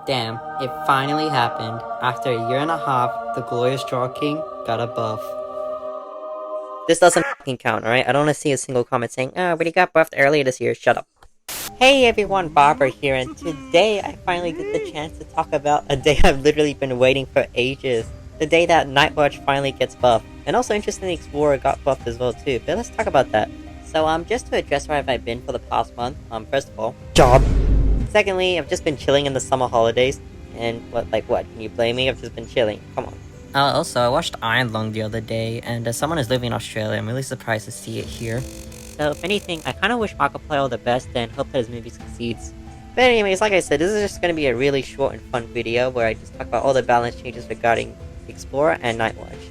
Damn, it finally happened. After a year and a half, the glorious Draw King got a buff. This doesn't fucking count, alright? I don't want to see a single comment saying, oh, but he got buffed earlier this year, shut up. Hey everyone, Barber here, and today I finally get the chance to talk about a day I've literally been waiting for ages. The day that Nightwatch finally gets buffed. And also interestingly, Explorer got buffed as well too, but let's talk about that. So just to address where have I been for the past month, first of all, job. Secondly, I've just been chilling in the summer holidays, and what, can you blame me? I've just been chilling, come on. Also, I watched Iron Lung the other day, and as someone who's living in Australia, I'm really surprised to see it here. So if anything, I kinda wish Markiplier all the best and hope that his movie succeeds. But anyways, like I said, this is just gonna be a really short and fun video where I just talk about all the balance changes regarding Explorer and Nightwatch.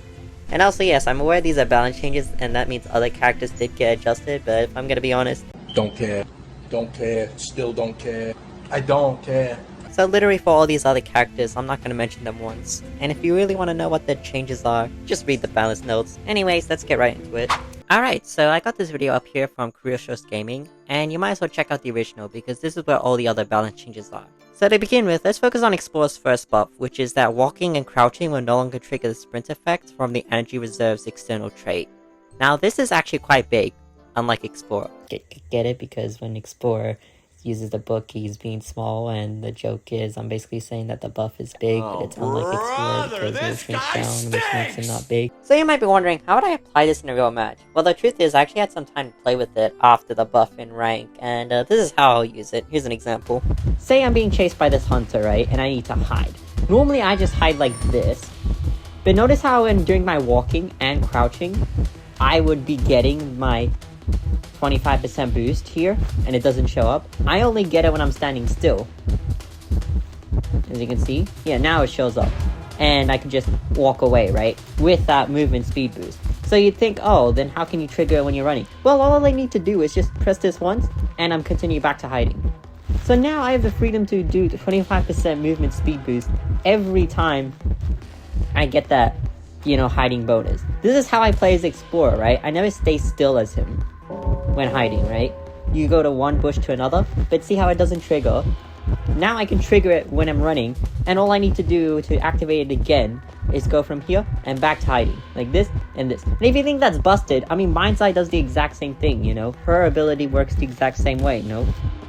And also, yes, I'm aware these are balance changes, and that means other characters did get adjusted, but if I'm gonna be honest... Don't care. Don't care. Still don't care. I don't care. So literally for all these other characters, I'm not gonna mention them once. And if you really wanna know what the changes are, just read the balance notes. Anyways, let's get right into it. Alright, so I got this video up here from Curious Gaming, and you might as well check out the original because this is where all the other balance changes are. So to begin with, let's focus on Explorer's first buff, which is that walking and crouching will no longer trigger the sprint effect from the Energy Reserve's external trait. Now this is actually quite big, unlike Explorer. Get it? Because when Explorer uses the book, he's being small, and the joke is I'm basically saying that the buff is big, but it's unlike Explorer because it shrinks down, which makes it not big. So you might be wondering, how would I apply this in a real match? Well, the truth is I actually had some time to play with it after the buff in rank, and this is how I'll use it. Here's an example. Say I'm being chased by this hunter, right, and I need to hide. Normally I just hide like this, but notice how during my walking and crouching, I would be getting my 25% boost here, and it doesn't show up. I only get it when I'm standing still. As you can see, yeah, now it shows up. And I can just walk away, right? With that movement speed boost. So you'd think, oh, then how can you trigger it when you're running? Well, all I need to do is just press this once, and I'm continuing back to hiding. So now I have the freedom to do the 25% movement speed boost every time I get that, hiding bonus. This is how I play as Explorer, right? I never stay still as him when hiding, right? You go to one bush to another, but see how it doesn't trigger? Now I can trigger it when I'm running, and all I need to do to activate it again is go from here and back to hiding, like this and this. And if you think that's busted, I mean, Mindsight does the exact same thing, Her ability works the exact same way,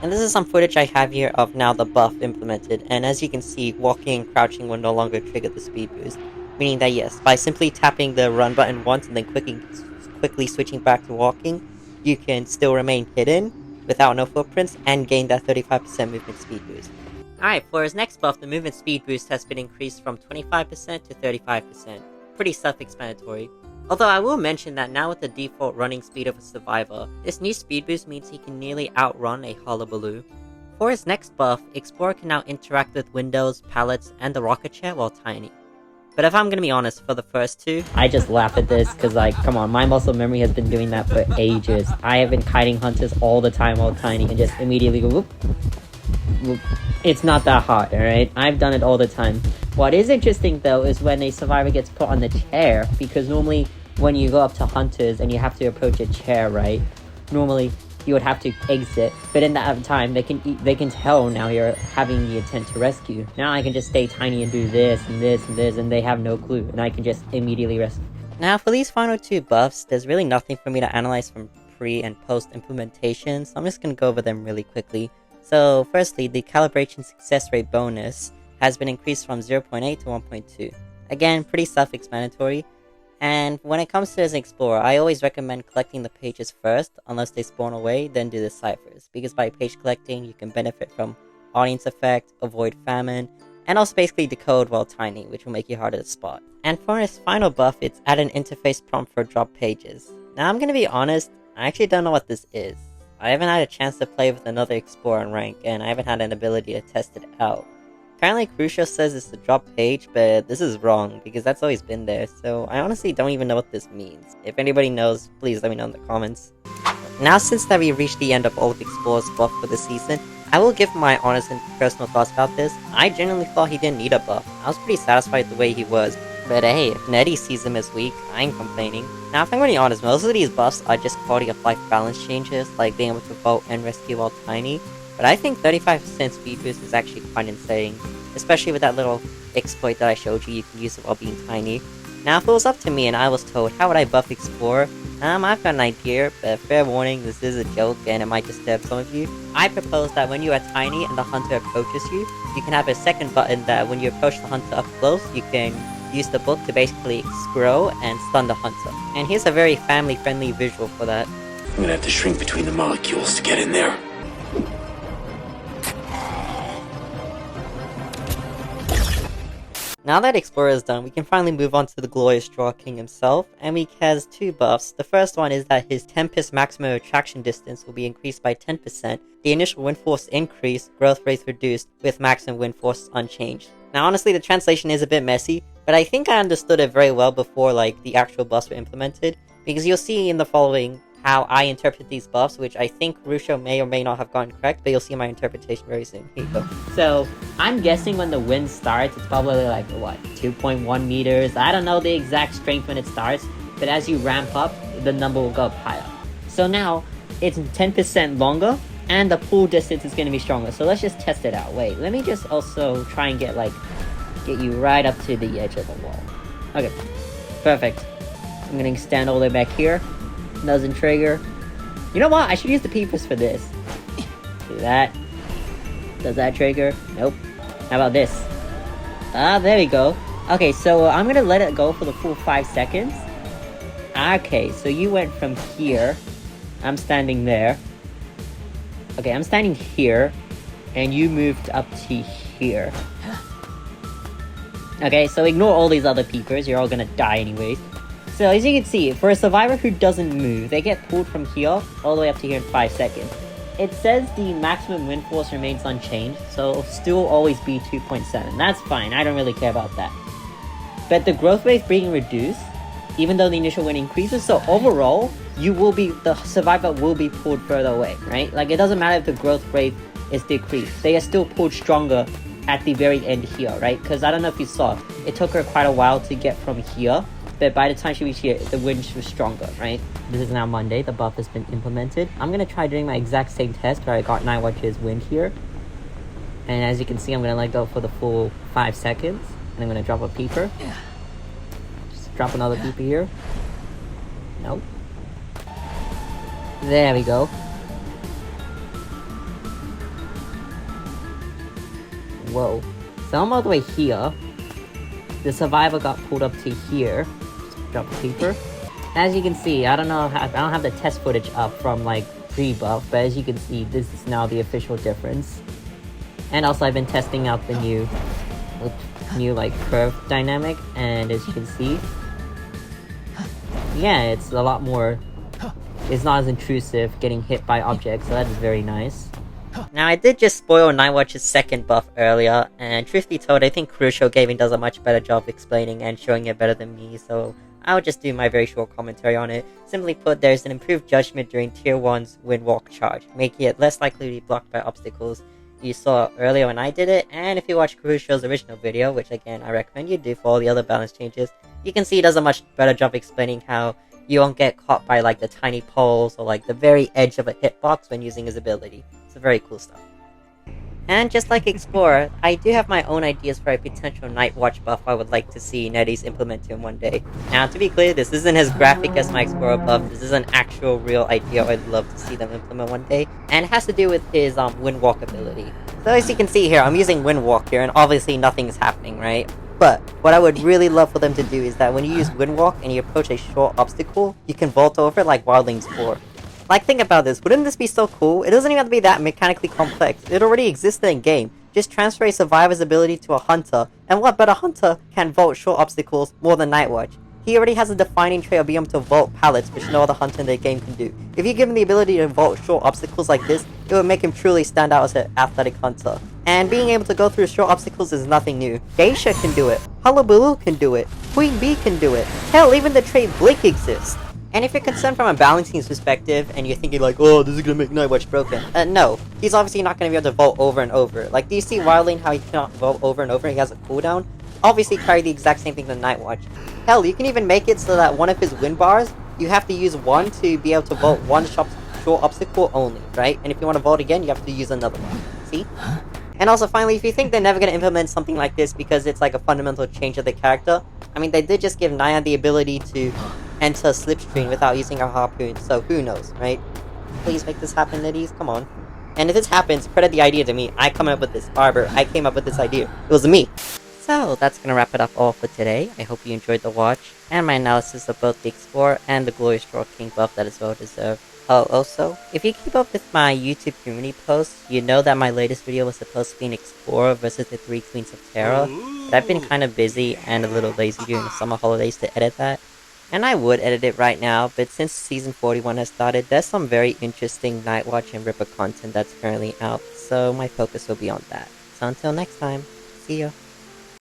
And this is some footage I have here of now the buff implemented, and as you can see, walking and crouching will no longer trigger the speed boost. Meaning that yes, by simply tapping the run button once and then quickly switching back to walking, you can still remain hidden without no footprints and gain that 35% movement speed boost. Alright, for his next buff, the movement speed boost has been increased from 25% to 35%. Pretty self-explanatory. Although I will mention that now with the default running speed of a survivor, this new speed boost means he can nearly outrun a hullabaloo. For his next buff, Explorer can now interact with windows, pallets, and the rocket chair while tiny. But if I'm gonna be honest, for the first two, I just laugh at this, cause come on, my muscle memory has been doing that for ages. I have been kiting hunters all the time while tiny and just immediately go whoop, whoop. It's not that hard, alright? I've done it all the time. What is interesting though is when a survivor gets put on the chair, because normally when you go up to hunters and you have to approach a chair, right? Normally you would have to exit, but in that time they can tell now you're having the intent to rescue. Now I can just stay tiny and do this and this and this, and they have no clue, and I can just immediately rescue. Now for these final two buffs, there's really nothing for me to analyze from pre and post implementation, so I'm just gonna go over them really quickly. So firstly, the calibration success rate bonus has been increased from 0.8 to 1.2. Again, pretty self-explanatory. And when it comes to as an Explorer, I always recommend collecting the pages first, unless they spawn away, then do the ciphers. Because by page collecting, you can benefit from audience effect, avoid famine, and also basically decode while tiny, which will make you harder to spot. And for his final buff, it's add an interface prompt for drop pages. Now I'm gonna be honest, I actually don't know what this is. I haven't had a chance to play with another Explorer in rank, and I haven't had an ability to test it out. Apparently Crucio says it's the drop page, but this is wrong, because that's always been there, so I honestly don't even know what this means. If anybody knows, please let me know in the comments. Now since that we reached the end of all of Explorer's buff for the season, I will give my honest and personal thoughts about this. I genuinely thought he didn't need a buff. I was pretty satisfied the way he was. But hey, if Nettie sees him as weak, I ain't complaining. Now if I'm gonna be honest, most of these buffs are just quality of life balance changes, like being able to vote and rescue while tiny. But I think 35% speed boost is actually quite insane. especially with that little exploit that I showed you can use it while being tiny. Now, if it was up to me and I was told, how would I buff Explorer? I've got an idea, but fair warning, this is a joke and it might disturb some of you. I propose that when you are tiny and the hunter approaches you, you can have a second button that when you approach the hunter up close, you can use the book to basically scroll and stun the hunter. And here's a very family-friendly visual for that. I'm gonna have to shrink between the molecules to get in there. Now that Explorer is done, we can finally move on to the glorious Straw King himself, and he has two buffs. The first one is that his Tempest maximum attraction distance will be increased by 10%, the initial wind force increased, growth rate reduced, with maximum wind force unchanged. Now honestly, the translation is a bit messy, but I think I understood it very well before the actual buffs were implemented, because you'll see in the following how I interpret these buffs, which I think Rusho may or may not have gotten correct, but you'll see my interpretation very soon. Here you go. So, I'm guessing when the wind starts, it's probably 2.1 meters. I don't know the exact strength when it starts, but as you ramp up, the number will go up higher. So now, it's 10% longer, and the pull distance is going to be stronger. So let's just test it out. Wait, let me just also try and get you right up to the edge of the wall. Okay, perfect. I'm going to extend all the way back here. Doesn't trigger. You know what? I should use the peepers for this. Do that. Does that trigger? Nope. How about this? There we go. Okay, so I'm gonna let it go for the full 5 seconds. Okay, so you went from here. I'm standing there. Okay, I'm standing here. And you moved up to here. Okay, so ignore all these other peepers. You're all gonna die anyways. So as you can see, for a survivor who doesn't move, they get pulled from here all the way up to here in 5 seconds. It says the maximum wind force remains unchanged, so it'll still always be 2.7. That's fine, I don't really care about that. But the growth rate being reduced, even though the initial wind increases, so overall, the survivor will be pulled further away, right? It doesn't matter if the growth rate is decreased, they are still pulled stronger at the very end here, right? Because I don't know if you saw, it took her quite a while to get from here, but by the time she reached here, the wind was stronger, right? This is now Monday, the buff has been implemented. I'm gonna try doing my exact same test where I got Nightwatch's wind here. And as you can see, I'm gonna let go for the full 5 seconds. And I'm gonna drop a peeper. Just drop another peeper here. Nope. There we go. Whoa. So I'm all the way here. The survivor got pulled up to here. Drop a peeper. As you can see, I don't have the test footage up from pre-buff, but as you can see, this is now the official difference. And also I've been testing out the new curve dynamic, and as you can see, yeah, it's a lot more, it's not as intrusive getting hit by objects, so that is very nice. Now, I did just spoil Nightwatch's second buff earlier, and truth be told, I think Crucial Gaming does a much better job explaining and showing it better than me, so I'll just do my very short commentary on it. Simply put, there's an improved judgment during Tier 1's Windwalk charge, making it less likely to be blocked by obstacles. You saw earlier when I did it, and if you watch Crucial's original video, which again I recommend you do for all the other balance changes, you can see it does a much better job explaining how you won't get caught by the tiny poles or the very edge of a hitbox when using his ability. It's very cool stuff. And just like Explorer, I do have my own ideas for a potential Nightwatch buff I would like to see NetEase implement in one day. Now, to be clear, this isn't as graphic as my Explorer buff, this is an actual real idea I'd love to see them implement one day, and it has to do with his Windwalk ability. So as you can see here, I'm using Windwalk here, and obviously nothing is happening, right? But what I would really love for them to do is that when you use Windwalk and you approach a short obstacle, you can vault over it like Wildlings 4. Think about this, wouldn't this be so cool? It doesn't even have to be that mechanically complex, it already existed in game. Just transfer a survivor's ability to a hunter, and what better hunter can vault short obstacles more than Nightwatch? He already has a defining trait of being able to vault pallets, which no other hunter in the game can do. If you give him the ability to vault short obstacles like this, it would make him truly stand out as an athletic hunter. And being able to go through short obstacles is nothing new. Geisha can do it, Hullabaloo can do it, Queen Bee can do it, hell, even the trait Blink exists. And if you're concerned from a balancing perspective, and you're thinking oh, this is gonna make Nightwatch broken, no. He's obviously not gonna be able to vault over and over. Do you see Wildling how he cannot vault over and over, he has a cooldown? Obviously carry the exact same thing to Nightwatch. Hell, you can even make it so that one of his wind bars, you have to use one to be able to vault one short obstacle only, right? And if you want to vault again, you have to use another one. See? And also, finally, if you think they're never gonna implement something like this because it's like a fundamental change of the character, I mean, they did just give Naya the ability to enter Slipstream without using her harpoon, so who knows, right? Please make this happen, Niddies, come on. And if this happens, credit the idea to me. I come up with this, Barber. I came up with this idea. It was me. So, that's gonna wrap it up all for today. I hope you enjoyed the watch, and my analysis of both the Explorer and the Glorious Draw King buff that is well deserved. Oh, also, if you keep up with my YouTube community posts, you know that my latest video was supposed to be an Explorer versus the 3 Queens of Terra, but I've been kinda busy and a little lazy during the summer holidays to edit that. And I would edit it right now, but since Season 41 has started, there's some very interesting Nightwatch and Ripper content that's currently out, so my focus will be on that. So until next time, see ya.